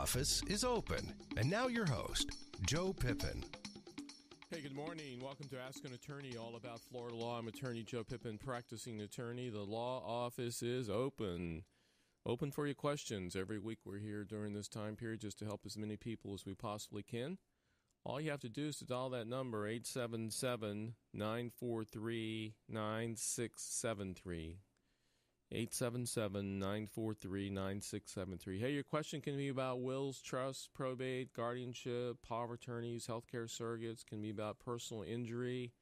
office is open. And now your host, Joe Pippen. Hey, good morning. Welcome to Ask an Attorney, all about Florida law. I'm attorney Joe Pippen, practicing attorney. The law office is open. Open for your questions. Every week we're here during this time period just to help as many people as we possibly can. All you have to do is to dial that number, 877-943-9673. 877-943-9673. Hey, your question can be about wills, trusts, probate, guardianship, power of attorneys, healthcare surrogates, can be about personal injury,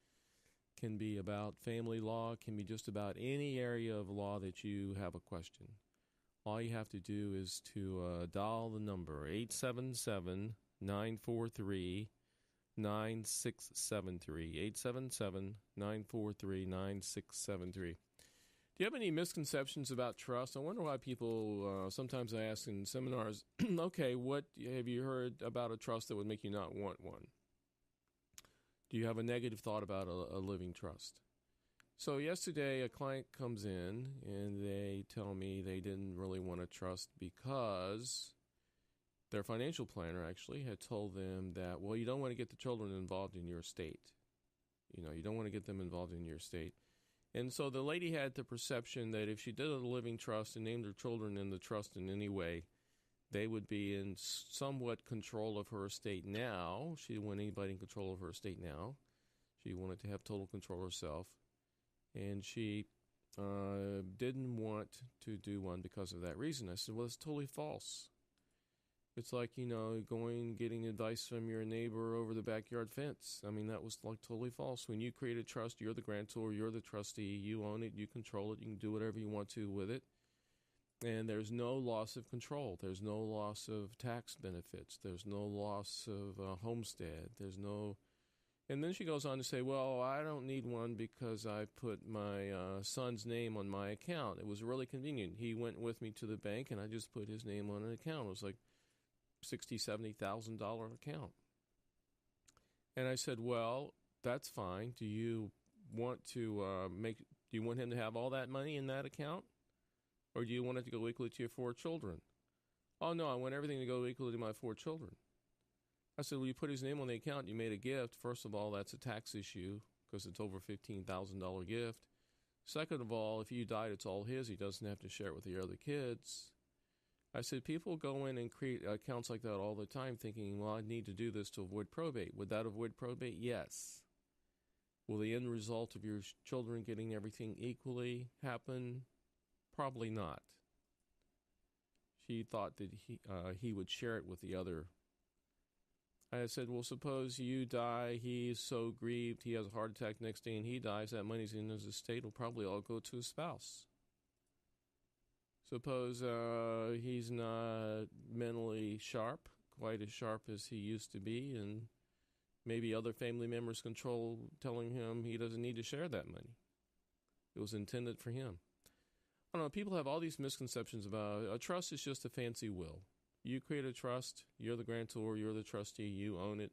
can be about family law, can be just about any area of law that you have a question. All you have to do is to dial the number, 877-943-9673. 877-943-9673. Do you have any misconceptions about trust? I wonder why people, sometimes I ask in seminars, okay, what have you heard about a trust that would make you not want one? Do you have a negative thought about a living trust? So yesterday a client comes in and they tell me they didn't really want a trust because their financial planner actually had told them that, well, you don't want to get the children involved in your estate. You know, you don't want to get them involved in your estate. And so the lady had the perception that if she did a living trust and named her children in the trust in any way, they would be in somewhat control of her estate now. She didn't want anybody in control of her estate now. She wanted to have total control herself. And she didn't want to do one because of that reason. I said, well, it's totally false. It's like, you know, getting advice from your neighbor over the backyard fence. I mean, that was like totally false. When you create a trust, you're the grantor, you're the trustee, you own it, you control it, you can do whatever you want to with it. And there's no loss of control. There's no loss of tax benefits. There's no loss of homestead. There's no... And then she goes on to say, well, I don't need one because I put my son's name on my account. It was really convenient. He went with me to the bank, and I just put his name on an account. It was like $60,000, $70,000 account. And I said, well, that's fine. Do you want to do you want him to have all that money in that account? Or do you want it to go equally to your 4 children? Oh, no, I want everything to go equally to my 4 children. I said, well, you put his name on the account, you made a gift. First of all, that's a tax issue because it's over $15,000 gift. Second of all, if you died, it's all his. He doesn't have to share it with the other kids. I said, people go in and create accounts like that all the time thinking, well, I need to do this to avoid probate. Would that avoid probate? Yes. Will the end result of your children getting everything equally happen? Probably not. She thought that he would share it with the other. I said, well, suppose you die, he's so grieved, he has a heart attack next day, and he dies, that money's in his estate will probably all go to his spouse. Suppose he's not mentally sharp, quite as sharp as he used to be, and maybe other family members telling him he doesn't need to share that money. It was intended for him. I don't know, people have all these misconceptions about a trust is just a fancy will. You create a trust, you're the grantor, you're the trustee, you own it.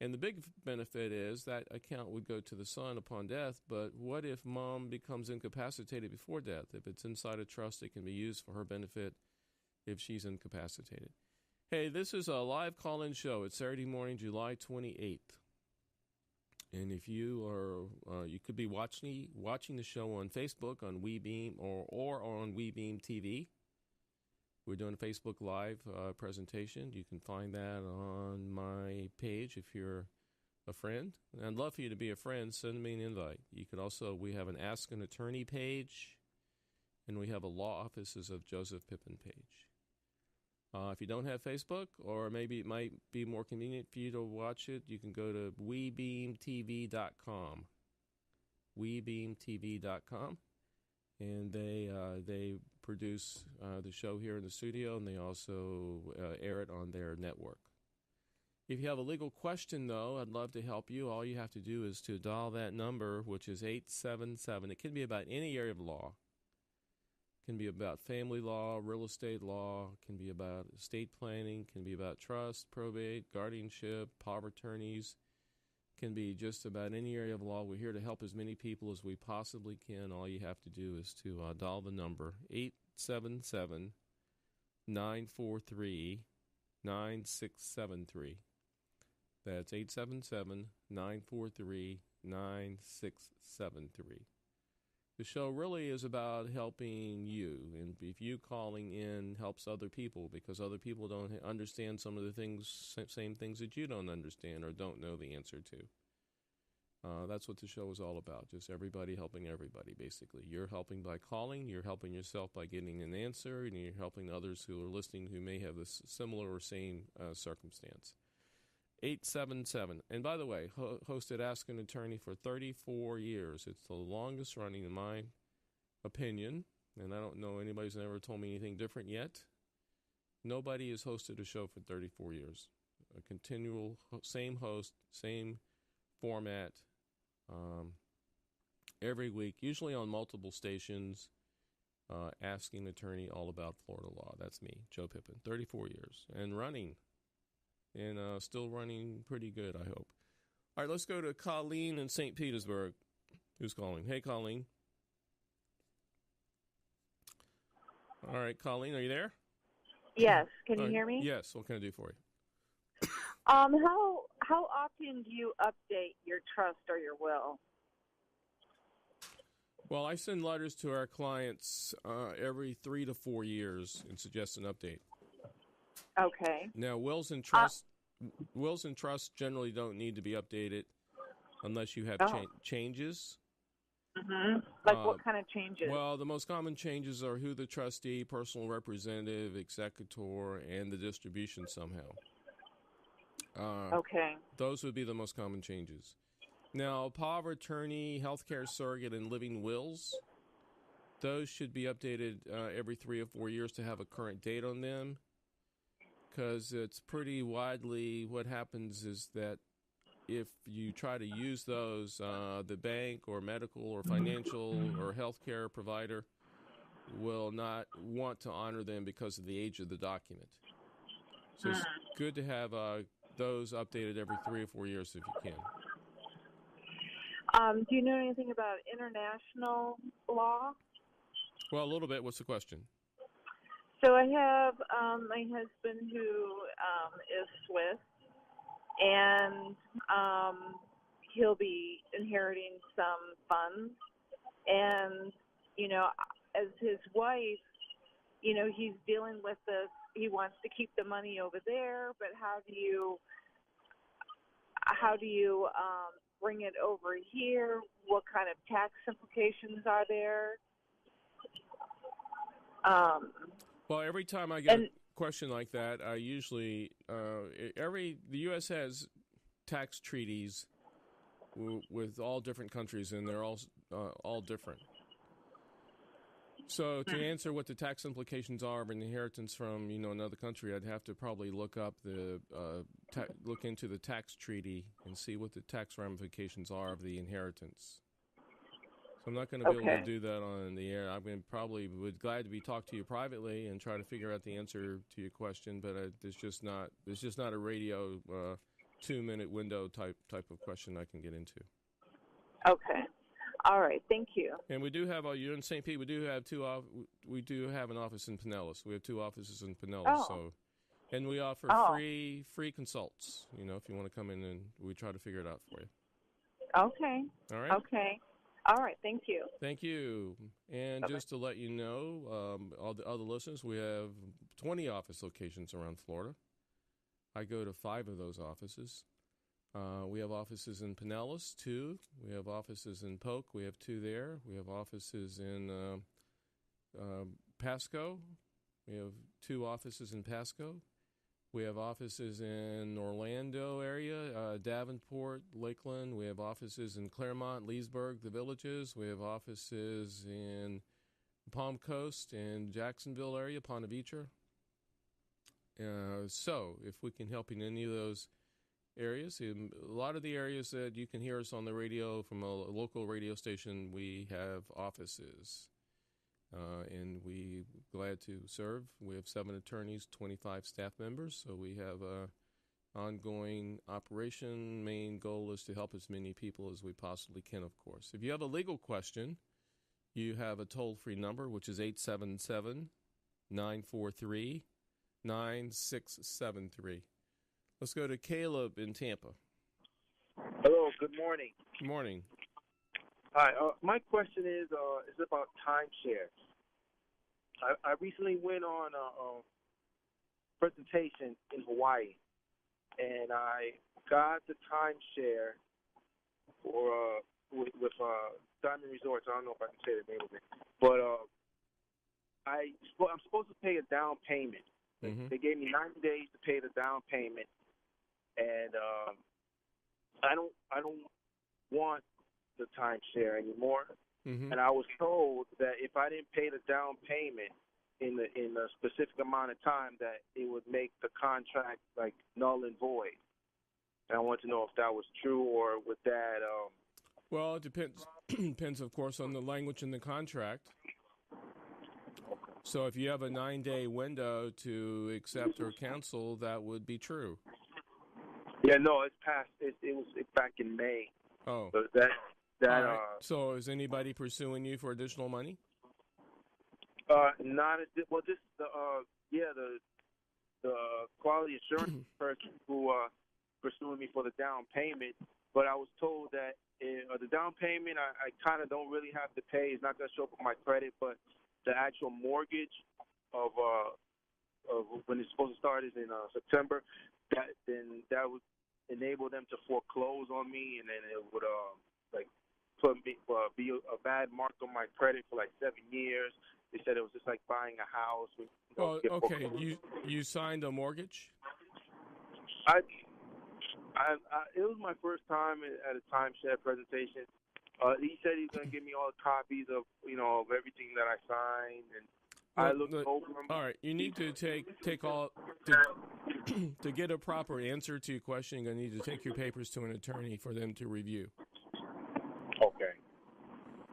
And the big benefit is that account would go to the son upon death, but what if mom becomes incapacitated before death? If it's inside a trust, it can be used for her benefit if she's incapacitated. Hey, this is a live call-in show. It's Saturday morning, July 28th. And if you are, you could be watching the show on Facebook, on WeBeam, or on WeBeam TV. We're doing a Facebook Live presentation. You can find that on my page if you're a friend. And I'd love for you to be a friend. Send me an invite. You can also, we have an Ask an Attorney page, and we have a Law Offices of Joseph Pippen page. If you don't have Facebook, or maybe it might be more convenient for you to watch it, you can go to webeamtv.com. webeamtv.com. And they produce the show here in the studio, and they also air it on their network. If you have a legal question, though, I'd love to help you. All you have to do is to dial that number, which is 877. It can be about any area of law. It can be about family law, real estate law. It can be about estate planning. It can be about trust, probate, guardianship, power of attorneys. Can be just about any area of law. We're here to help as many people as we possibly can. All you have to do is to dial the number 877-943-9673. 9673. That's 877-943-9673. The show really is about helping you, and if you calling in helps other people because other people don't understand some of the same things that you don't understand or don't know the answer to. That's what the show is all about, just everybody helping everybody, basically. You're helping by calling, you're helping yourself by getting an answer, and you're helping others who are listening who may have a similar or same circumstance. 877. And by the way, hosted Ask an Attorney for 34 years. It's the longest running, in my opinion, and I don't know anybody's ever told me anything different yet. Nobody has hosted a show for 34 years. A continual, same host, same format, every week, usually on multiple stations, asking attorney all about Florida law. That's me, Joe Pippen, 34 years, and running. And still running pretty good, I hope. All right, let's go to Colleen in St. Petersburg, who's calling. Hey, Colleen. All right, Colleen, are you there? Yes. Can you hear me? Yes. What can I do for you? How often do you update your trust or your will? Well, I send letters to our clients every 3 to 4 years and suggest an update. Okay. Now, wills and trusts generally don't need to be updated unless you have changes. Mm-hmm. Like what kind of changes? Well, the most common changes are who the trustee, personal representative, executor, and the distribution somehow. Okay. Those would be the most common changes. Now, power of attorney, healthcare surrogate, and living wills, those should be updated every 3 or 4 years to have a current date on them. Because it's pretty widely what happens is that if you try to use those, the bank or medical or financial or healthcare provider will not want to honor them because of the age of the document. So it's good to have those updated every 3 or 4 years if you can. Do you know anything about international law? Well, a little bit. What's the question? So I have my husband who is Swiss, and he'll be inheriting some funds. And, you know, as his wife, you know, he's dealing with this. He wants to keep the money over there, but how do you bring it over here? What kind of tax implications are there? Well, every time I get a question like that, I usually the U.S. has tax treaties with all different countries, and they're all different. So to answer what the tax implications are of an inheritance from another country, I'd have to probably look up look into the tax treaty and see what the tax ramifications are of the inheritance. So I'm not going to be able to do that on the air. Probably would glad to be talk to you privately and try to figure out the answer to your question, but there's just not a radio 2-minute window type of question I can get into. Okay. All right. Thank you. And we do have you're in St. Pete. We do have we do have an office in Pinellas. We have 2 offices in Pinellas. Oh. So, and we offer free consults. If you want to come in, and we try to figure it out for you. Okay. All right. Okay. All right. Thank you. Thank you. And just to let you know, all the other listeners, we have 20 office locations around Florida. I go to 5 of those offices. We have offices in Pinellas, 2. We have offices in Polk. We have 2 there. We have offices in Pasco. We have 2 offices in Pasco. We have offices in Orlando area, Davenport, Lakeland. We have offices in Claremont, Leesburg, the Villages. We have offices in Palm Coast and Jacksonville area, Ponte Vedra. So if we can help in any of those areas, a lot of the areas that you can hear us on the radio from a local radio station, we have offices. And we're glad to serve. We have 7 attorneys, 25 staff members, so we have a ongoing operation. Main goal is to help as many people as we possibly can, of course. If you have a legal question, you have a toll-free number, which is 877-943-9673. 9673. Let's go to Caleb in Tampa. Hello, good morning. Good morning. Hi, my question is about timeshares. I recently went on a presentation in Hawaii, and I got the timeshare for with Diamond Resorts. I don't know if I can say the name of it, but I'm supposed to pay a down payment. Mm-hmm. They gave me 90 days to pay the down payment, and I don't want the timeshare anymore. Mm-hmm. And I was told that if I didn't pay the down payment in a specific amount of time, that it would make the contract like null and void. And I want to know if that was true, or would that Well, it depends. Depends, of course, on the language in the contract. So if you have a 9-day window to accept or cancel, that would be true. Yeah, no, it's past. It was back in May. Oh. So All right. So is anybody pursuing you for additional money? Not well. This the quality assurance person who pursuing me for the down payment. But I was told that the down payment I kind of don't really have to pay. It's not going to show up on my credit, but the actual mortgage of when it's supposed to start is in September. That would enable them to foreclose on me, and then it would put me be a bad mark on my credit for like 7 years. They said it was just like buying a house. Well, okay. You signed a mortgage? It was my first time at a timeshare presentation. He said he's going to give me all the copies of of everything that I signed, and I looked over them. All right, you need to take all to get a proper answer to your question. You're going to need to take your papers to an attorney for them to review. Okay.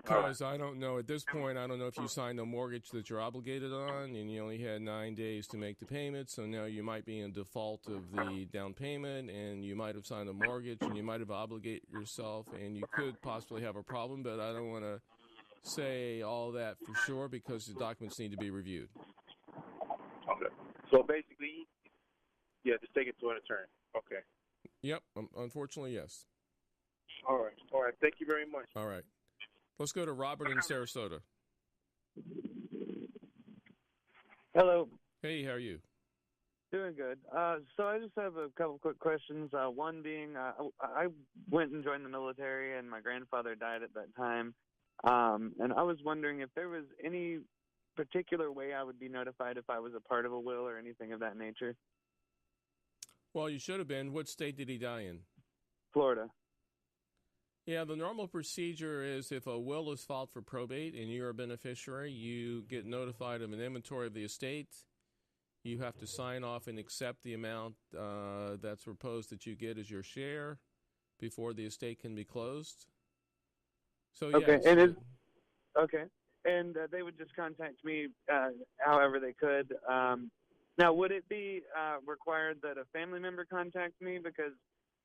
Because I don't know at this point. I don't know if you signed a mortgage that you're obligated on, and you only had 9 days to make the payment. So now you might be in default of the down payment, and you might have signed a mortgage, and you might have obligated yourself, and you could possibly have a problem. But I don't want to say all that for sure because the documents need to be reviewed. Okay. So basically, yeah, just take it to an attorney. Okay. Yep. Unfortunately, yes. All right. All right. Thank you very much. All right. Let's go to Robert in Sarasota. Hello. Hey, how are you? Doing good. So I just have a couple quick questions. One being, I went and joined the military, and my grandfather died at that time. And I was wondering if there was any particular way I would be notified if I was a part of a will or anything of that nature. Well, you should have been. What state did he die in? Florida. Yeah, the normal procedure is if a will is filed for probate and you're a beneficiary, you get notified of an inventory of the estate. You have to sign off and accept the amount that's proposed that you get as your share before the estate can be closed. So, okay, yes. And they would just contact me however they could. Now, would it be required that a family member contact me? Because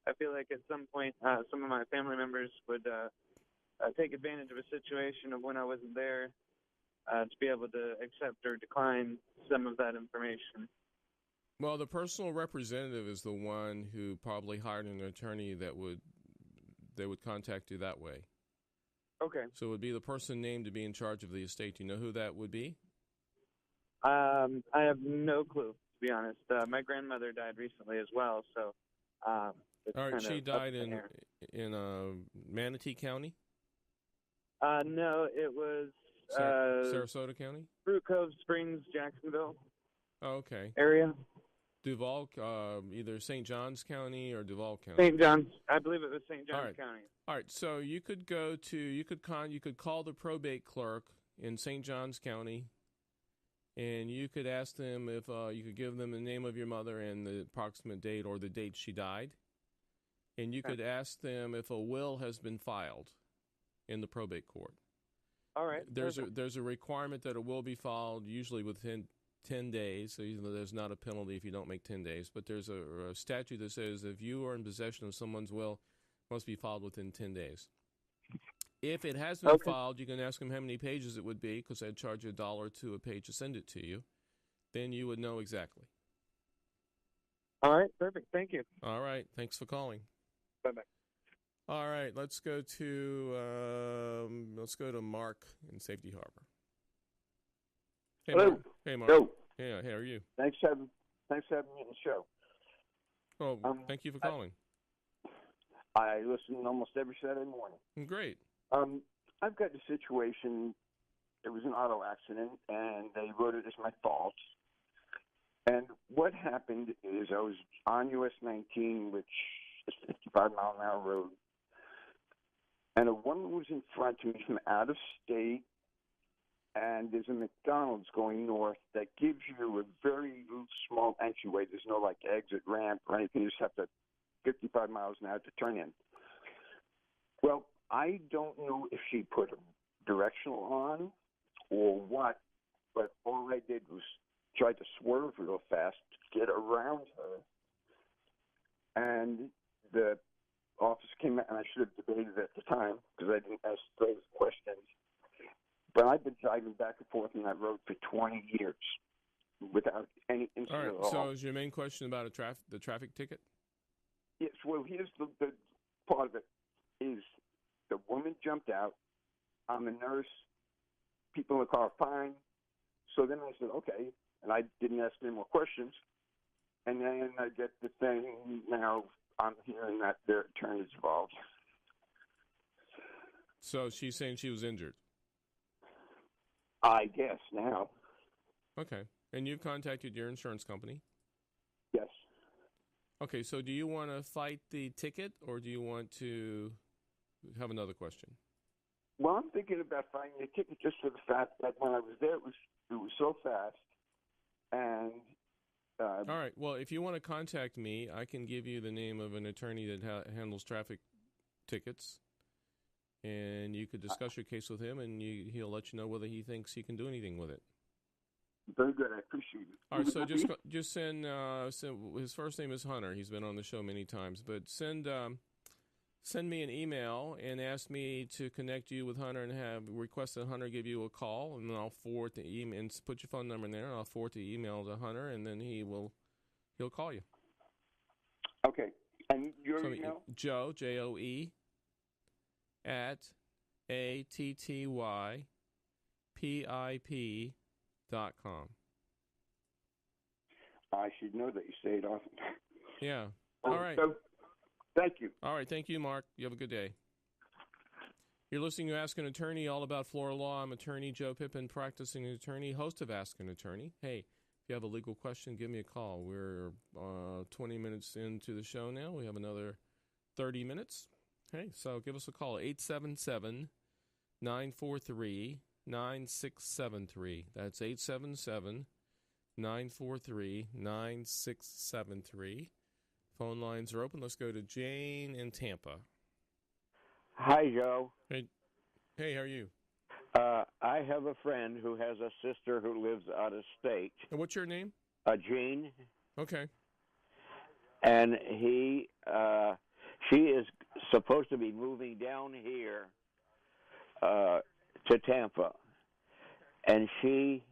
I feel like at some point some of my family members would take advantage of a situation of when I wasn't there to be able to accept or decline some of that information. Well, the personal representative is the one who probably hired an attorney that would contact you that way. Okay. So it would be the person named to be in charge of the estate. Do you know who that would be? I have no clue, to be honest. My grandmother died recently as well, so. All right, she died in Manatee County? No, it was Sarasota County? Fruit Cove Springs, Jacksonville. Oh, okay. Area. Duval, either St. Johns County or Duval County. St. Johns, I believe it was St. Johns County. All right, so you could call the probate clerk in St. Johns County, and you could ask them if you could give them the name of your mother and the approximate date or the date she died, and you could ask them if a will has been filed in the probate court. All right. There's a requirement that a will be filed usually within 10 days, so there's not a penalty if you don't make 10 days, but there's a statute that says if you are in possession of someone's will, it must be filed within 10 days. If it has been filed, you can ask them how many pages it would be, because I'd charge you $1 to a page to send it to you. Then you would know exactly. All right, perfect. Thank you. All right. Thanks for calling. Bye-bye. All right. Let's go to Mark in Safety Harbor. Hey, Hello. Mark. Hey, Mark. Hello. Yeah. Hey, how are you? Thanks for having me on the show. Oh, thank you for calling. I listen almost every Saturday morning. Great. I've got a situation. It was an auto accident, and they wrote it as my fault. And what happened is I was on US 19, which is 55-mile-an-hour road, and a woman was in front of me from out of state, and there's a McDonald's going north that gives you a very small entryway. There's no, like, exit ramp or anything. You just have to 55 miles an hour to turn in. Well, I don't know if she put a directional on or what, but all I did was try to swerve real fast to get around her. And the officer came out, and I should have debated at the time because I didn't ask those questions. But I've been driving back and forth on that road for 20 years without any incident All right. at all. So is your main question about the traffic ticket? Yes, well, here's the part of it is the woman jumped out. I'm a nurse. People in the car are fine. So then I said, okay, and I didn't ask any more questions. And then I get the thing, now I'm hearing that their attorney's involved. So she's saying she was injured. I guess now. Okay. And you've contacted your insurance company? Yes. Okay, so do you want to fight the ticket, or do you want to have another question? Well, I'm thinking about finding a ticket just for the fact that when I was there, it was so fast. And all right. Well, if you want to contact me, I can give you the name of an attorney that handles traffic tickets, and you could discuss your case with him, and he'll let you know whether he thinks he can do anything with it. Very good. I appreciate it. All right. So just send. His first name is Hunter. He's been on the show many times, but send me an email and ask me to connect you with Hunter and request that Hunter give you a call, and then I'll forward the email and put your phone number in there, and I'll forward the email to Hunter, and then he'll call you. Okay. And your email? Joe, Joe, at attypip.com. I should know that you say it often. Yeah. All right. So, thank you. All right. Thank you, Mark. You have a good day. You're listening to Ask an Attorney, all about Florida law. I'm attorney Joe Pippen, practicing attorney, host of Ask an Attorney. Hey, if you have a legal question, give me a call. We're 20 minutes into the show now. We have another 30 minutes. Okay, so give us a call, 877-943-9673. That's 877-943-9673. Phone lines are open. Let's go to Jane in Tampa. Hi, Joe. Hey, how are you? I have a friend who has a sister who lives out of state. And what's your name? Jean. Okay. And she is supposed to be moving down here to Tampa. And he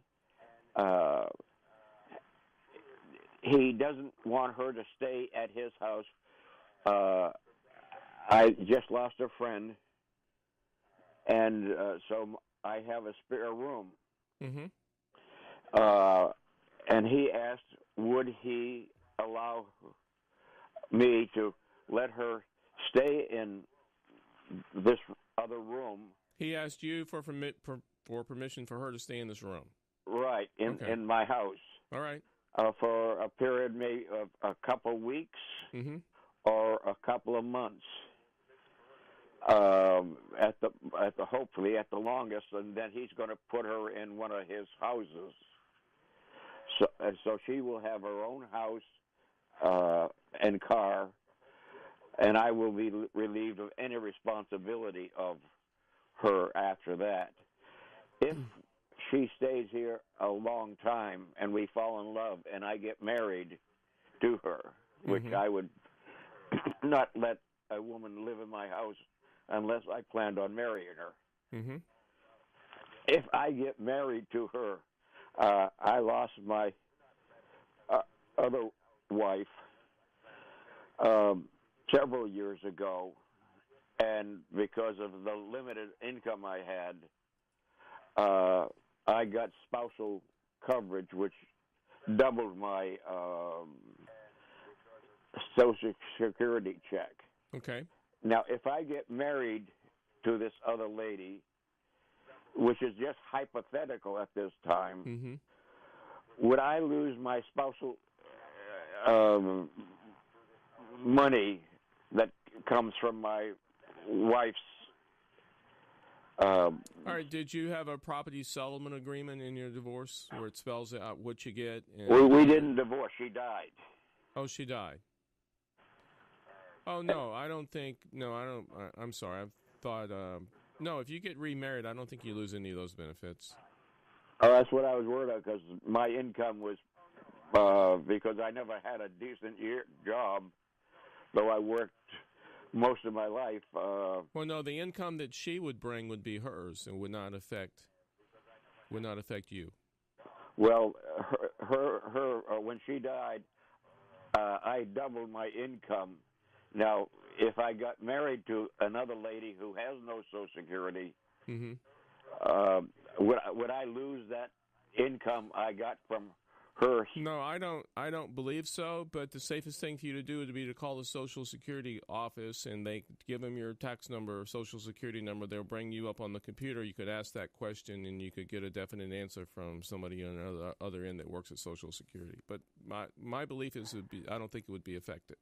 doesn't want her to stay at his house. I just lost a friend, and so I have a spare room. Mm-hmm. And he asked, would he allow me to let her stay in this other room? He asked you for permission for her to stay in this room. Right, in my house. All right. For a period maybe of a couple weeks or a couple of months. Hopefully at the longest, and then he's going to put her in one of his houses. So she will have her own house and car, and I will be relieved of any responsibility of her after that. If she stays here a long time and we fall in love and I get married to her, which I would not let a woman live in my house unless I planned on marrying her. Mm-hmm. If I get married to her, I lost my other wife, several years ago, and because of the limited income I had, I got spousal coverage, which doubled my Social Security check. Okay. Now, if I get married to this other lady, which is just hypothetical at this time, would I lose my spousal money that comes from my wife's? All right. Did you have a property settlement agreement in your divorce where it spells out what you get? We didn't divorce. She died. Oh, she died. Oh, no, I don't think. No, I don't. I'm sorry. I thought. No, if you get remarried, I don't think you lose any of those benefits. Oh, that's what I was worried about, because my income was, because I never had a decent job, though I worked most of my life. Well, no, the income that she would bring would be hers and would not affect you. Well, her when she died, I doubled my income. Now, if I got married to another lady who has no Social Security, would I lose that income I got from her? No, I don't believe so. But the safest thing for you to do would be to call the Social Security office, and they give them your tax number or Social Security number. They'll bring you up on the computer. You could ask that question, and you could get a definite answer from somebody on the other end that works at Social Security. But my belief is I don't think it would be affected.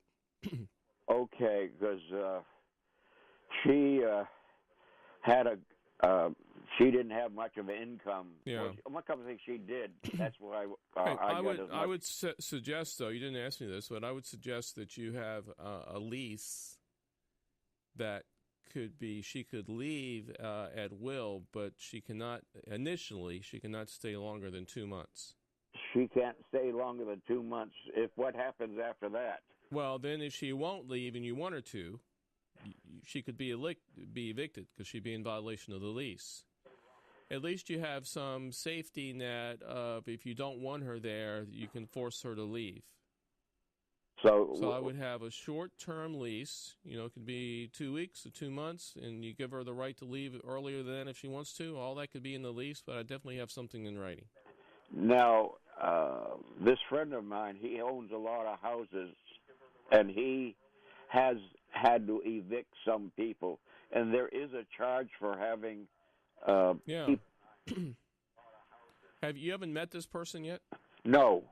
Okay, because she had she didn't have much of an income. Yeah. Well, a couple of things she did. That's why I would suggest, though, you didn't ask me this, but I would suggest that you have a lease that she could leave at will, but she cannot stay longer than 2 months. She can't stay longer than 2 months. What happens after that? Well, then if she won't leave and you want her to, she could be evicted because she'd be in violation of the lease. At least you have some safety net of if you don't want her there, you can force her to leave. So I would have a short-term lease. It could be 2 weeks or 2 months, and you give her the right to leave earlier than if she wants to. All that could be in the lease, but I definitely have something in writing. Now, this friend of mine, he owns a lot of houses, and he has had to evict some people, and there is a charge for having. Have you haven't met this person yet? No.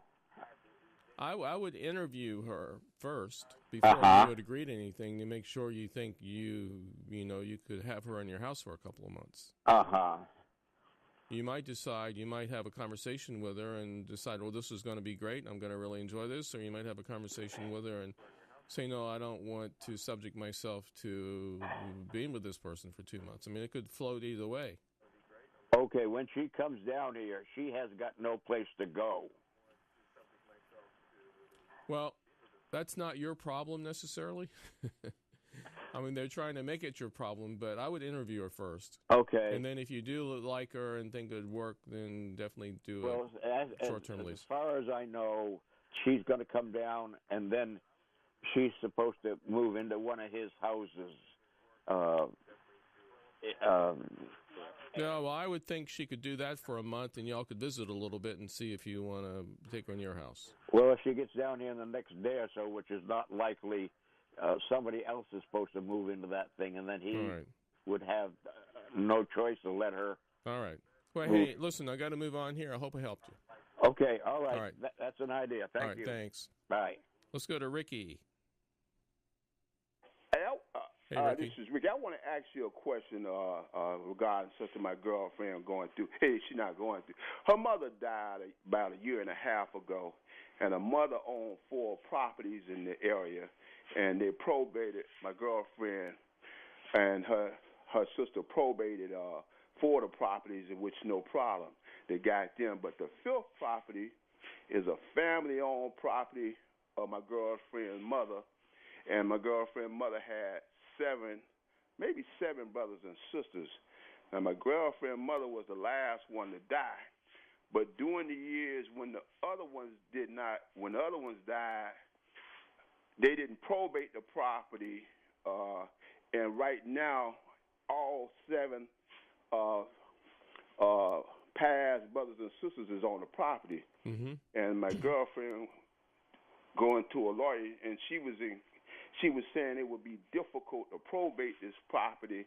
I would interview her first before you would agree to anything to make sure you think you could have her in your house for a couple of months. You might decide, you might have a conversation with her and decide, well, this is going to be great. I'm going to really enjoy this. Or you might have a conversation with her and say, no, I don't want to subject myself to being with this person for 2 months. I mean, it could float either way. Okay, when she comes down here, she has got no place to go. Well, that's not your problem necessarily. I mean, they're trying to make it your problem, but I would interview her first. Okay. And then if you do like her and think it would work, then definitely do a short-term lease. As far as I know, she's going to come down, and then she's supposed to move into one of his houses. No, well, I would think she could do that for a month, and y'all could visit a little bit and see if you want to take her in your house. Well, if she gets down here in the next day or so, which is not likely, somebody else is supposed to move into that thing, and then he would have no choice to let her. All right. Well, hey, listen, I got to move on here. I hope I helped you. Okay, all right. All right. That's an idea. Thank you. All right, thanks. Bye. Let's go to Ricky. Hey, this is Ricky. I want to ask you a question regarding something my girlfriend going through. Hey, she's not going through. Her mother died about a year and a half ago, and her mother owned 4 properties in the area, and they probated my girlfriend and her sister probated 4 of the properties, in which no problem. They got them, but the 5th property is a family-owned property of my girlfriend's mother, and my girlfriend's mother had 7 brothers and sisters. Now, my girlfriend's mother was the last one to die. But during the years when the other ones died, they didn't probate the property, and right now all 7 past brothers and sisters is on the property. Mm-hmm. And my girlfriend going to a lawyer, and she was saying it would be difficult to probate this property,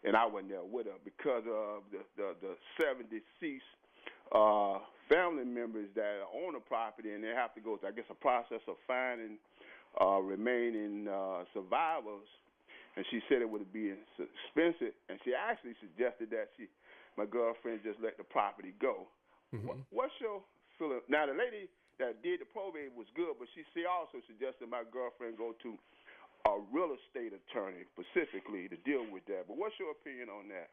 and I wasn't there with her because of the 7 deceased family members that are on the property, and they have to go through, I guess, a process of finding remaining survivors. And she said it would be expensive, and she actually suggested that my girlfriend just let the property go. Mm-hmm. What's your feeling? Now, the lady that did the probate was good, but she also suggested my girlfriend go to a real estate attorney specifically to deal with that. But what's your opinion on that?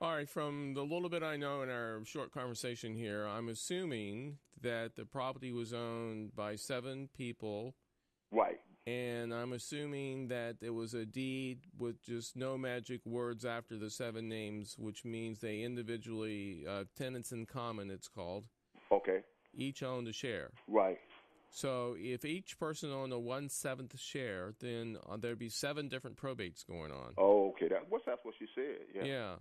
All right, from the little bit I know in our short conversation here, I'm assuming that the property was owned by 7 people. Right. And I'm assuming that it was a deed with just no magic words after the 7 names, which means they individually, tenants in common, it's called. Okay. Each owned a share. Right. So if each person owned a 1/7 share, then there'd be 7 different probates going on. Oh, okay. That's what she said. Yeah. Yeah.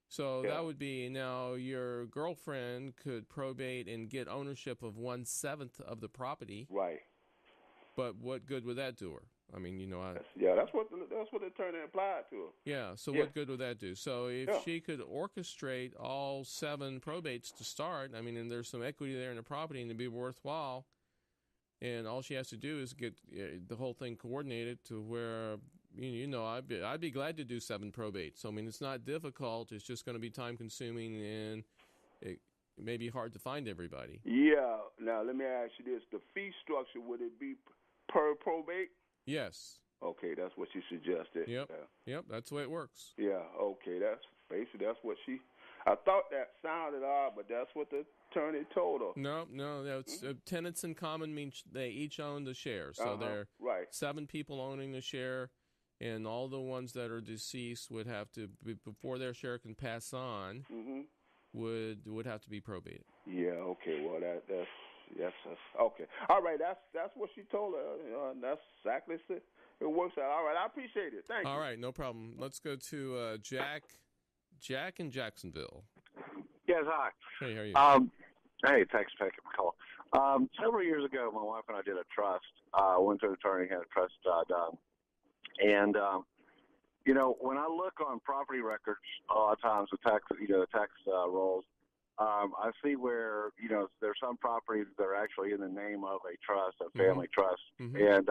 So that would be, now your girlfriend could probate and get ownership of 1/7 of the property. Right. But what good would that do her? I mean, that's what the attorney implied to her. Yeah. So what good would that do? So if she could orchestrate all 7 probates to start, I mean, and there's some equity there in the property and it'd be worthwhile, and all she has to do is get the whole thing coordinated to where, I'd be glad to do 7 probates. So, I mean, it's not difficult. It's just going to be time consuming, and it may be hard to find everybody. Yeah. Now, let me ask you this: the fee structure, would it be per probate? Yes. Okay, that's what she suggested. Yep. Yep. That's the way it works. Yeah. Okay. That's what she. I thought that sounded odd, but that's what the attorney told her. No. It's, tenants in common means they each own the share. So there are 7 people owning the share, and all the ones that are deceased would have to be, before their share can pass on, would have to be probated. Yeah. Okay. Well, that's okay. All right. That's what she told her. That's exactly it. It works out. All right. I appreciate it. Thank you. All right. No problem. Let's go to Jack. Jack in Jacksonville. Yes, hi. Hey, how are you? Hey, thanks for taking my call. Several years ago, my wife and I did a trust. Went to an attorney, had a trust done. And, when I look on property records, a lot of times the tax rolls, I see where, there's some properties that are actually in the name of a trust, a family trust. And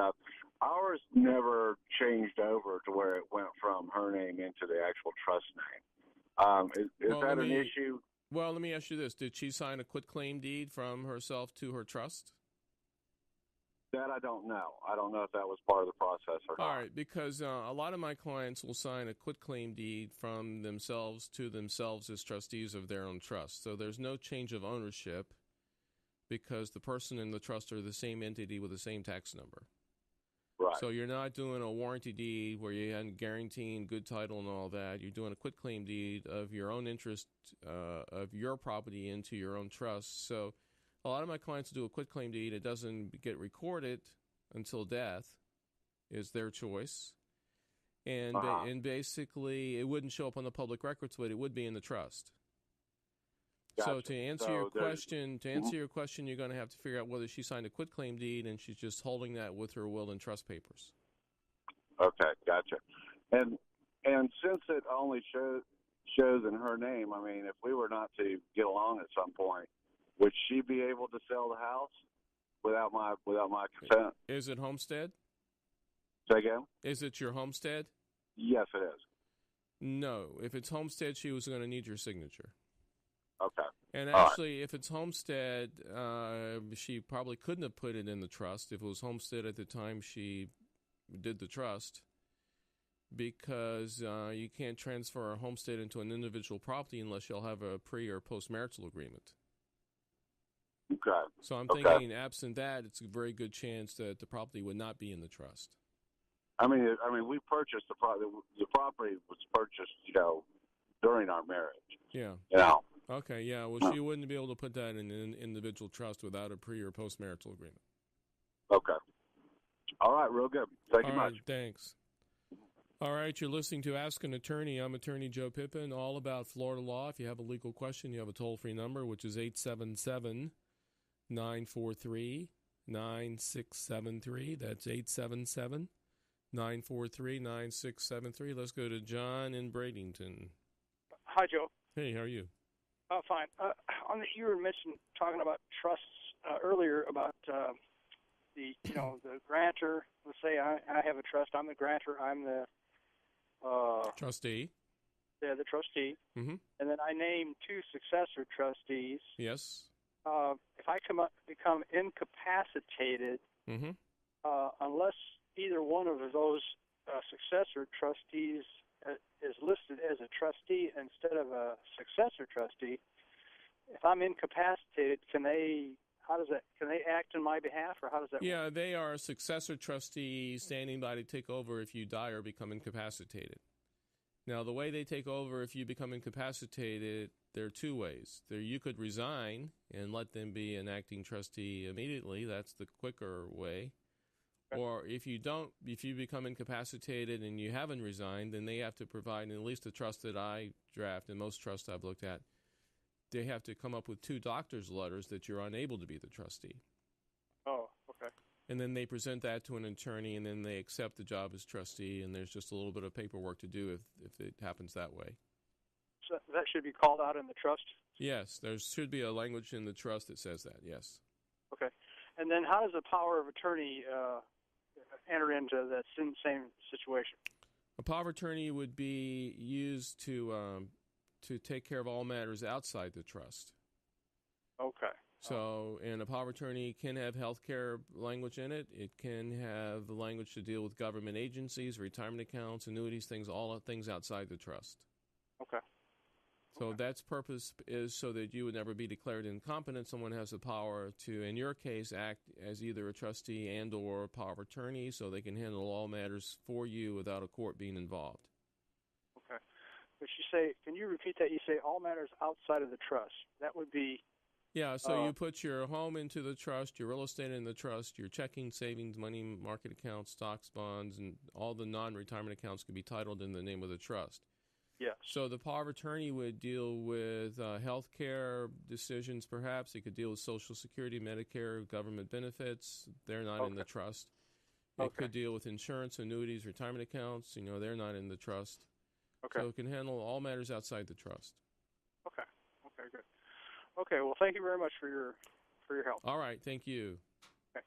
ours never changed over to where it went from her name into the actual trust name. Is that an issue? Well, let me ask you this. Did she sign a quitclaim deed from herself to her trust? That I don't know. I don't know if that was part of the process or not. All right, because a lot of my clients will sign a quitclaim deed from themselves to themselves as trustees of their own trust. So there's no change of ownership because the person and the trust are the same entity with the same tax number. Right. So you're not doing a warranty deed where you're guaranteeing good title and all that. You're doing a quitclaim deed of your own interest of your property into your own trust. So a lot of my clients do a quitclaim deed. It doesn't get recorded until death is their choice. And and basically it wouldn't show up on the public records, but it would be in the trust. Gotcha. So to answer your question, you're going to have to figure out whether she signed a quitclaim deed and she's just holding that with her will and trust papers. Okay, gotcha. And since it only shows in her name, I mean, if we were not to get along at some point, would she be able to sell the house without my consent? Is it homestead? Say again? Is it your homestead? Yes, it is. No. If it's homestead, she was going to need your signature. Okay. And actually, if it's homestead, she probably couldn't have put it in the trust if it was homestead at the time she did the trust, because you can't transfer a homestead into an individual property unless you'll have a pre- or post-marital agreement. Okay. So I'm thinking, absent that, it's a very good chance that the property would not be in the trust. I mean, we purchased the property. The property was purchased, during our marriage. Yeah. Okay, yeah. Well, she wouldn't be able to put that in an individual trust without a pre- or post-marital agreement. Okay. All right, real good. Thank you All much. right, thanks. All right, you're listening to Ask an Attorney. I'm Attorney Joe Pippen, all about Florida law. If you have a legal question, you have a toll-free number, which is 877-943-9673. That's 877-943-9673. Let's go to John in Bradenton. Hi, Joe. Hey, how are you? Fine. You were talking about trusts earlier about the grantor. Let's say I have a trust. I'm the grantor. I'm the trustee. Yeah, the trustee. Mm-hmm. And then I name two successor trustees. Yes. If I become incapacitated, mm-hmm. Unless either one of those successor trustees is listed as a trustee instead of a successor trustee, if I'm incapacitated, can they act on my behalf, or how does that work? Yeah, they are a successor trustee standing by to take over if you die or become incapacitated. Now, the way they take over if you become incapacitated, there are two ways. You could resign and let them be an acting trustee immediately. That's the quicker way. Or if you become incapacitated and you haven't resigned, then they have to provide, and at least the trust that I draft and most trusts I've looked at, they have to come up with two doctor's letters that you're unable to be the trustee. Oh, okay. And then they present that to an attorney, and then they accept the job as trustee, and there's just a little bit of paperwork to do if it happens that way. So that should be called out in the trust? Yes, there should be a language in the trust that says that, yes. Okay. And then how does the power of attorney enter into that same situation? A power of attorney would be used to take care of all matters outside the trust. Okay. So, and a power of attorney can have health care language in it. It can have the language to deal with government agencies, retirement accounts, annuities, all things outside the trust. Okay. So that's purpose is so that you would never be declared incompetent. Someone has the power to, in your case, act as either a trustee and or power of attorney, so they can handle all matters for you without a court being involved. Okay. But can you repeat that? You say all matters outside of the trust. That would be... Yeah, so you put your home into the trust, your real estate in the trust, your checking, savings, money market accounts, stocks, bonds, and all the non-retirement accounts could be titled in the name of the trust. Yes. So the power of attorney would deal with health care decisions, perhaps. It could deal with Social Security, Medicare, government benefits. They're not in the trust. It could deal with insurance, annuities, retirement accounts. They're not in the trust. Okay. So it can handle all matters outside the trust. Okay. Okay, good. Okay, well, thank you very much for your help. All right, thank you. Okay.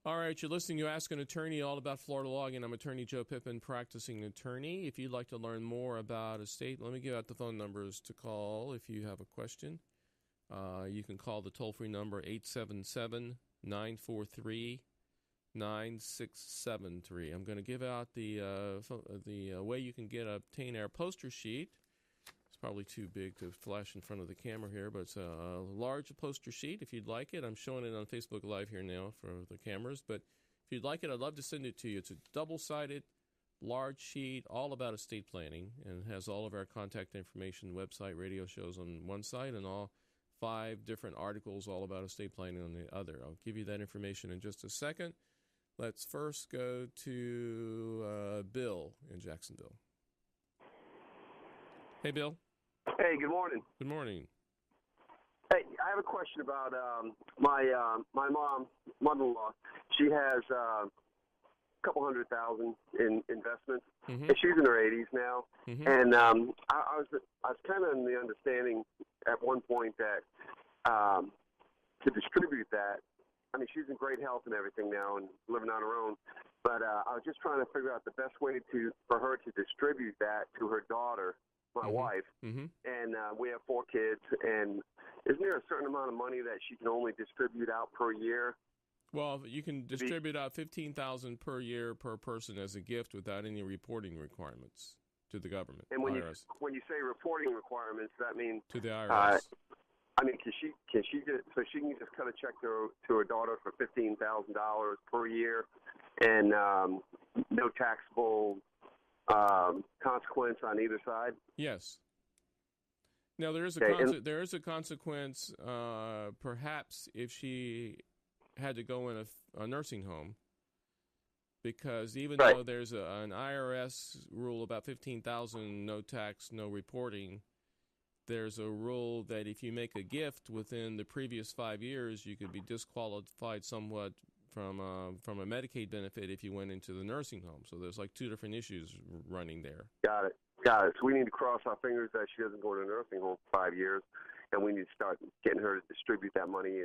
All right, you're listening to Ask an Attorney, all about Florida law. Again, I'm Attorney Joe Pippen, practicing attorney. If you'd like to learn more about estate, let me give out the phone numbers to call if you have a question. You can call the toll-free number 877-943-9673. I'm going to give out the way you can obtain our poster sheet. It's probably too big to flash in front of the camera here, but it's a large poster sheet if you'd like it. I'm showing it on Facebook Live here now for the cameras, but if you'd like it, I'd love to send it to you. It's a double-sided, large sheet all about estate planning, and it has all of our contact information, website, radio shows on one side, and all 5 different articles all about estate planning on the other. I'll give you that information in just a second. Let's first go to Bill in Jacksonville. Hey, Bill. Hey, good morning. Good morning. Hey, I have a question about my mother-in-law. She has a couple $100,000 in investments, mm-hmm. and she's in her 80s now. Mm-hmm. And I was kind of in the understanding at one point that to distribute that. I mean, she's in great health and everything now and living on her own. But I was just trying to figure out the best way for her to distribute that to her daughter, my mm-hmm. wife. Mm-hmm. And we have 4 kids. And isn't there a certain amount of money that she can only distribute out per year? Well, you can distribute out $15,000 per year per person as a gift without any reporting requirements to the government. And when IRS. you say reporting requirements, that means to the IRS. I mean, can she just she can just cut a check to her daughter for $15,000 per year, and no taxable consequence on either side? Yes. Now there is there is a consequence, perhaps if she had to go in a nursing home, Because even though there's an IRS rule about $15,000, no tax, no reporting, there's a rule that if you make a gift within the previous 5 years, you could be disqualified somewhat from a Medicaid benefit if you went into the nursing home. So there's like two different issues running there. Got it. So we need to cross our fingers that she doesn't go to a nursing home for 5 years, and we need to start getting her to distribute that money.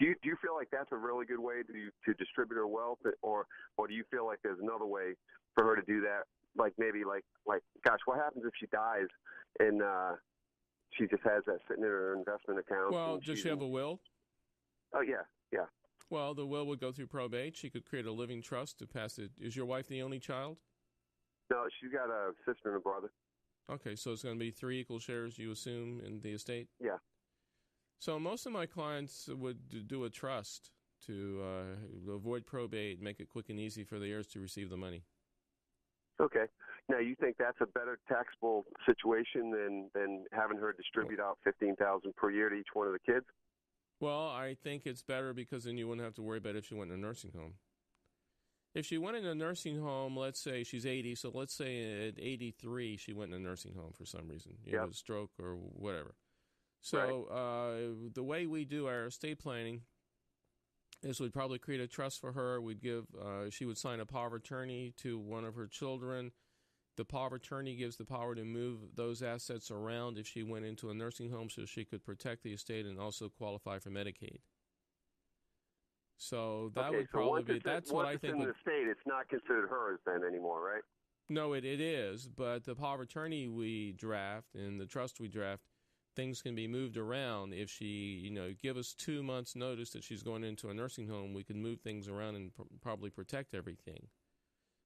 Do you feel like that's a really good way to distribute her wealth, or do you feel like there's another way for her to do that? Like maybe like gosh, what happens if she dies and she just has that sitting in her investment account? Well, does she have a will? Oh yeah. Well, the will would go through probate. She could create a living trust to pass it. Is your wife the only child? No, she's got a sister and a brother. Okay, so it's going to be 3 equal shares, you assume, in the estate? Yeah. So most of my clients would do a trust to avoid probate, make it quick and easy for the heirs to receive the money. Okay. Now, you think that's a better taxable situation than having her distribute out $15,000 per year to each one of the kids? Well, I think it's better because then you wouldn't have to worry about if she went in a nursing home. If she went in a nursing home, let's say she's 80, so let's say at 83 she went in a nursing home for some reason, you know, a stroke or whatever. So the way we do our estate planning is we'd probably create a trust for her. We'd give she would sign a power of attorney to one of her children. The power of attorney gives the power to move those assets around if she went into a nursing home so she could protect the estate and also qualify for Medicaid. So that would probably be, that's what I think. Once it's in the estate, it's not considered hers then anymore, right? No, it is, but the power of attorney we draft and the trust we draft, things can be moved around. If she, give us 2 months notice that she's going into a nursing home, we can move things around and probably protect everything.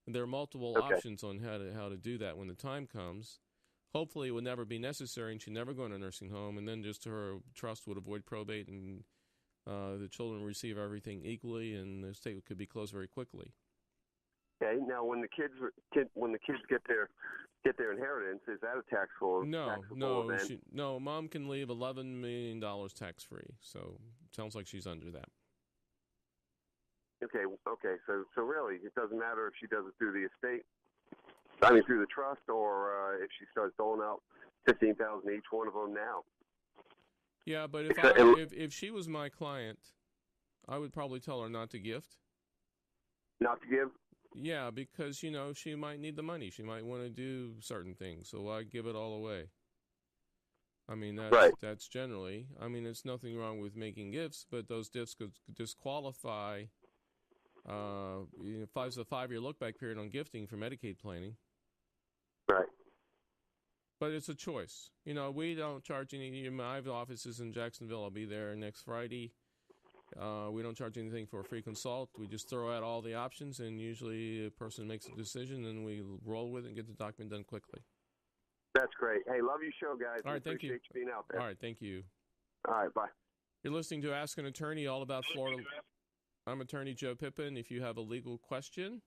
And there are multiple options on how to do that when the time comes. Hopefully it would never be necessary and she'd never go in a nursing home, and then just her trust would avoid probate and the children receive everything equally, and the estate could be closed very quickly. Okay. Now, when the kids get their inheritance, is that a taxable? No. Mom can leave $11 million tax free. So it sounds like she's under that. Okay. So really, it doesn't matter if she does it through the estate, through the trust, or if she starts doling out $15,000 each one of them now. Yeah, but if she was my client, I would probably tell her not to gift. Not to give? Yeah, because, she might need the money. She might want to do certain things, so why give it all away? That's generally, it's nothing wrong with making gifts, but those gifts could disqualify, it's a 5-year look-back period on gifting for Medicaid planning. Right. But it's a choice. We don't charge any. My office is in Jacksonville. I'll be there next Friday. We don't charge anything for a free consult. We just throw out all the options, and usually a person makes a decision, and we roll with it and get the document done quickly. That's great. Hey, love your show, guys. All right, thank you. Appreciate you being out there. All right, thank you. All right, bye. You're listening to Ask an Attorney, all about Florida. I'm Attorney Joe Pippen. If you have a legal question,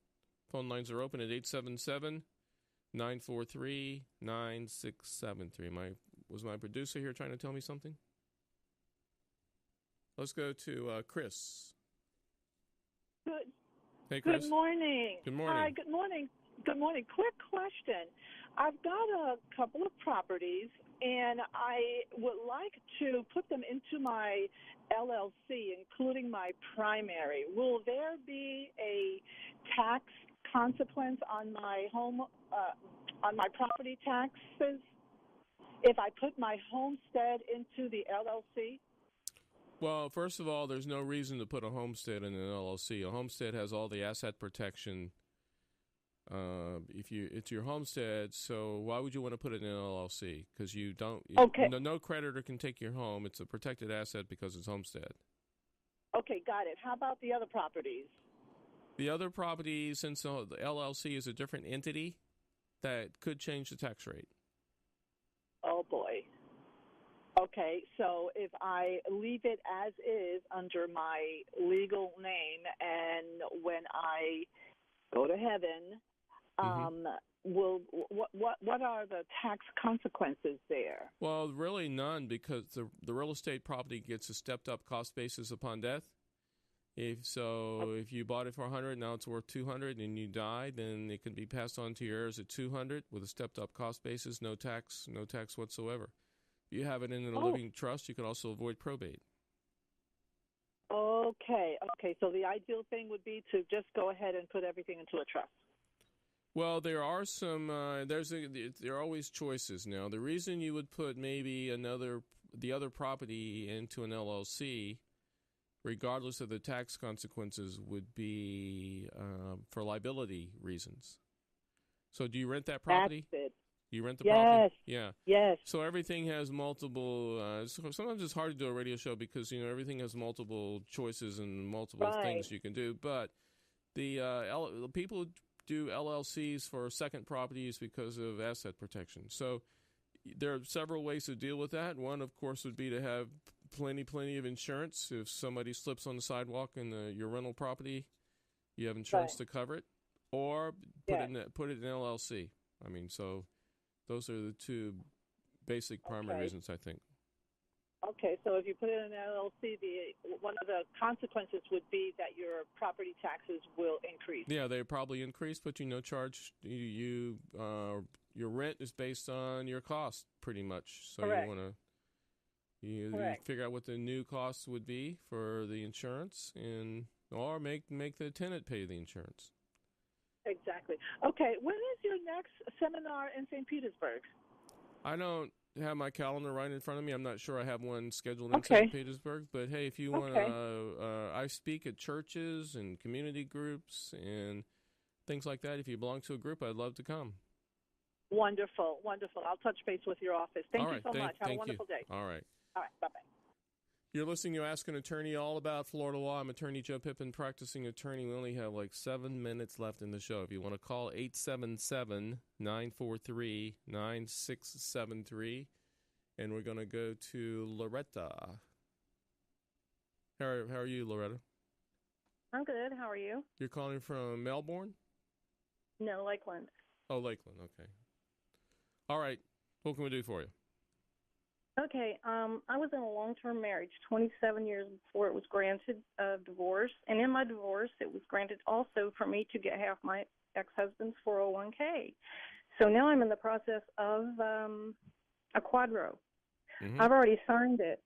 phone lines are open at 877-943-9673. Was my producer here trying to tell me something? Let's go to Chris. Hey, Chris. Good morning. Good morning. Hi, good morning. Good morning. Quick question. I've got a couple of properties, and I would like to put them into my LLC, including my primary. Will there be a tax consequence on my home, on my property taxes, if I put my homestead into the LLC? Well, first of all, there's no reason to put a homestead in an LLC. A homestead has all the asset protection. It's your homestead, so why would you want to put it in an LLC? Because you don't. Okay. No creditor can take your home. It's a protected asset because it's homestead. Okay, got it. How about the other properties? The other properties, since the LLC is a different entity, that could change the tax rate. Oh boy. Okay, so if I leave it as is under my legal name, and when I go to heaven, what are the tax consequences there? Well, really none, because the real estate property gets a stepped up cost basis upon death. If you bought it for 100, now it's worth 200, and you die, then it can be passed on to your heirs at 200 with a stepped-up cost basis, no tax whatsoever. If you have it in a living trust, you can also avoid probate. Okay. So the ideal thing would be to just go ahead and put everything into a trust. Well, there are some. There are always choices now. The reason you would put maybe the other property into an LLC, regardless of the tax consequences, would be for liability reasons. So, do you rent that property? That's it. You rent the property? Yeah. Yes. So everything has multiple. Sometimes it's hard to do a radio show because everything has multiple choices and multiple things you can do. But the people do LLCs for second properties because of asset protection. So there are several ways to deal with that. One, of course, would be to have plenty of insurance. If somebody slips on the sidewalk in your rental property, you have insurance to cover it. Or put it in LLC. I mean, so those are the two basic primary reasons, I think. Okay, so if you put it in an LLC, one of the consequences would be that your property taxes will increase. Yeah, they probably increase, but charge your rent is based on your cost pretty much. So Correct. You want to you figure out what the new costs would be for the insurance, or make the tenant pay the insurance. Exactly. Okay, when is your next seminar in St. Petersburg? I don't have my calendar right in front of me. I'm not sure I have one scheduled in St. Petersburg. But, hey, if you want to, I speak at churches and community groups and things like that. If you belong to a group, I'd love to come. Wonderful. I'll touch base with your office. Thank you so much. Have a wonderful day. All right. Bye-bye. You're listening to Ask an Attorney all about Florida law. I'm attorney Joe Pippen, practicing attorney. We only have 7 minutes left in the show. If you want to call 877-943-9673, and we're going to go to Loretta. How are you, Loretta? I'm good. How are you? You're calling from Melbourne? No, Lakeland. Oh, Lakeland. Okay. All right. What can we do for you? Okay, I was in a long-term marriage 27 years before it was granted a divorce, and in my divorce, it was granted also for me to get half my ex-husband's 401k. So now I'm in the process of a quadro. Mm-hmm. I've already signed it.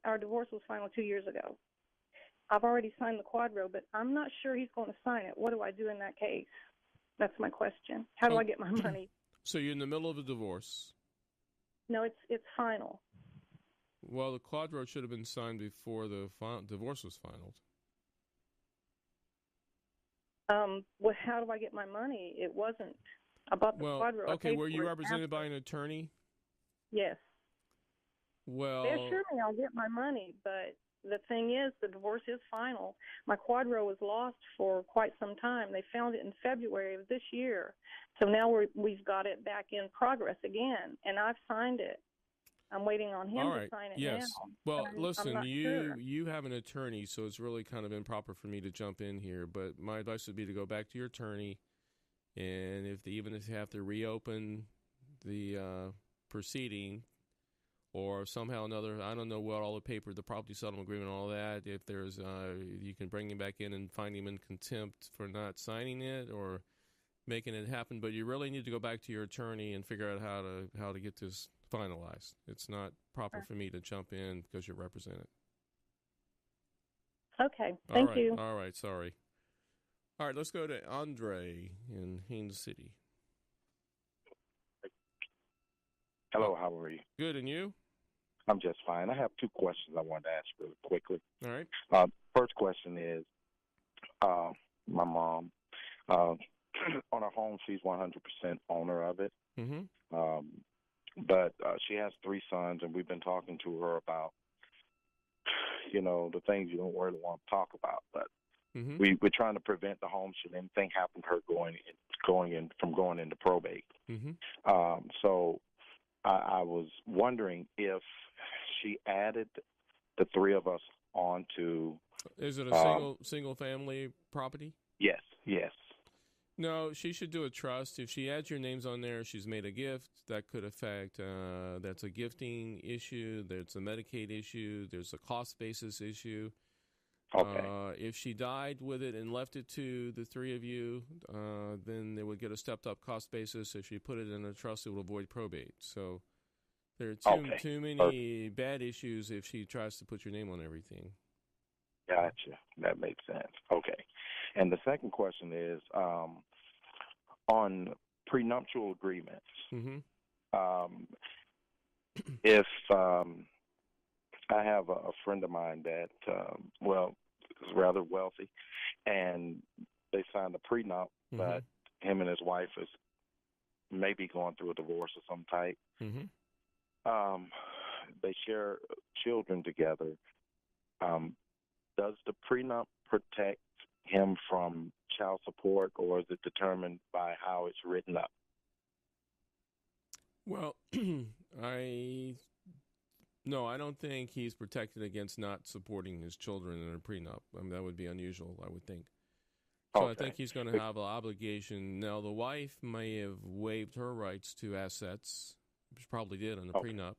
Our divorce was final 2 years ago. I've already signed the quadro, but I'm not sure he's going to sign it. What do I do in that case? That's my question. How do I get my money? So you're in the middle of a divorce. No, it's final. Well, the quadro should have been signed before the divorce was finalized. Well, how do I get my money? It wasn't. I bought the quadro. Okay, were you represented by an attorney? Yes. Well, they assured me I'll get my money, but the thing is, the divorce is final. My quadro was lost for quite some time. They found it in February of this year. So now we've got it back in progress again, and I've signed it. I'm waiting on him to sign it now. Well, listen, you have an attorney, so it's really kind of improper for me to jump in here. But my advice would be to go back to your attorney, and even if you have to reopen the proceeding, or somehow or another, I don't know what all the property settlement agreement, all that. If there's, you can bring him back in and find him in contempt for not signing it or making it happen. But you really need to go back to your attorney and figure out how to get this finalized. It's not proper for me to jump in because you're represented. Okay, thank you. All right, sorry. All right, let's go to Andre in Haines City. Hello, how are you? Good, and you? I'm just fine. I have two questions I wanted to ask really quickly. All right. First question is, my mom, on her home, she's 100% owner of it. Mm-hmm. But she has 3 sons, and we've been talking to her about, the things you don't really want to talk about. But we're trying to prevent the home should anything happen to her going into probate. Mm-hmm. So I was wondering if she added the 3 of us onto. Is it a single family property? Yes. No, she should do a trust. If she adds your names on there, she's made a gift. That could affect, that's a gifting issue. There's a Medicaid issue. There's a cost basis issue. Okay. If she died with it and left it to the three of you, then they would get a stepped-up cost basis. If she put it in a trust, it would avoid probate. So there are too many bad issues if she tries to put your name on everything. Gotcha. That makes sense. Okay. And the second question is on prenuptial agreements. Mm-hmm. If I have a friend of mine that, is rather wealthy, and they signed a prenup, but him and his wife is maybe going through a divorce of some type. Mm-hmm. They share children together. Does the prenup protect him from child support, or is it determined by how it's written up? Well, I don't think he's protected against not supporting his children in a prenup. I mean, that would be unusual, I would think. So I think he's going to have an obligation. Now, the wife may have waived her rights to assets. She probably did on the prenup.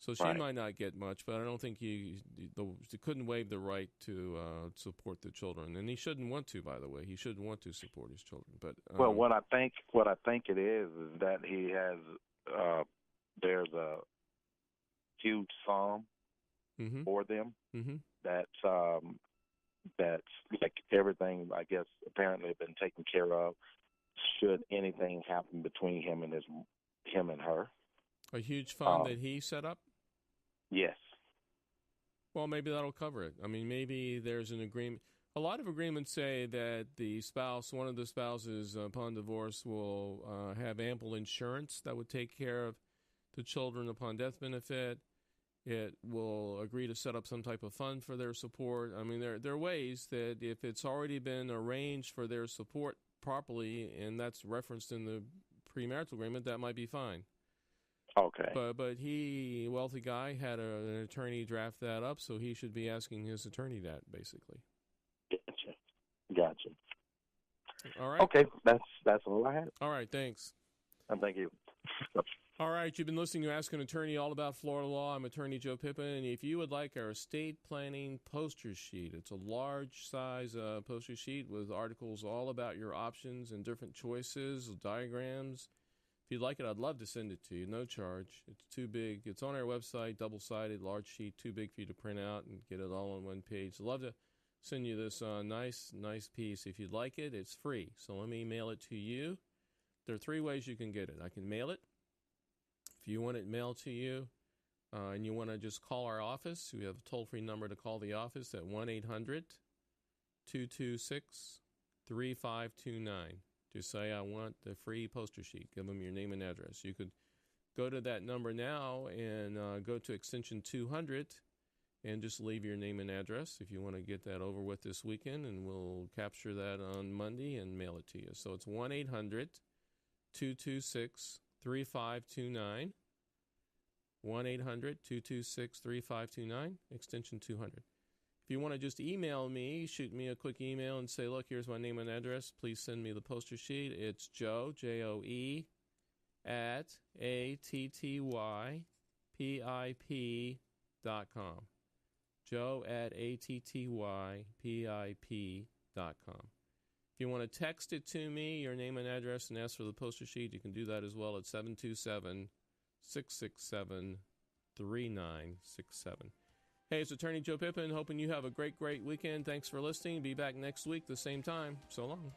So she might not get much, but I don't think he couldn't waive the right to support the children, and he shouldn't want to. By the way, he shouldn't want to support his children. But well, what I think it is that he has. There's a huge sum for them. Mm-hmm. That's like everything. I guess apparently been taken care of. Should anything happen between him and her, a huge fund that he set up. Yes. Well, maybe that'll cover it. I mean, maybe there's an agreement. A lot of agreements say that one of the spouses upon divorce will have ample insurance that would take care of the children upon death benefit. It will agree to set up some type of fund for their support. I mean, there are ways that if it's already been arranged for their support properly, and that's referenced in the premarital agreement, that might be fine. Okay. But he, wealthy guy, had an attorney draft that up, so he should be asking his attorney that, basically. Gotcha. All right. Okay, that's all I had. All right, thanks. Thank you. All right, you've been listening to Ask an Attorney all about Florida law. I'm Attorney Joe Pippen, and if you would like our estate planning poster sheet, it's a large size poster sheet with articles all about your options and different choices, diagrams. If you'd like it, I'd love to send it to you, no charge. It's too big. It's on our website, double-sided, large sheet, too big for you to print out and get it all on one page. I'd love to send you this nice piece. If you'd like it, it's free. So let me mail it to you. There are three ways you can get it. I can mail it. If you want it mailed to you and you want to just call our office, we have a toll-free number to call the office at 1-800-226-3529. Just say, I want the free poster sheet. Give them your name and address. You could go to that number now and go to extension 200 and just leave your name and address if you want to get that over with this weekend, and we'll capture that on Monday and mail it to you. So it's 1-800-226-3529, 1-800-226-3529, extension 200. If you want to just email me, shoot me a quick email and say, look, here's my name and address. Please send me the poster sheet. It's Joe, Joe, at attypip.com. Joe at attypip.com. If you want to text it to me, your name and address, and ask for the poster sheet, you can do that as well at 727-667-3967. Hey, it's Attorney Joe Pippen, hoping you have a great weekend. Thanks for listening. Be back next week, the same time. So long.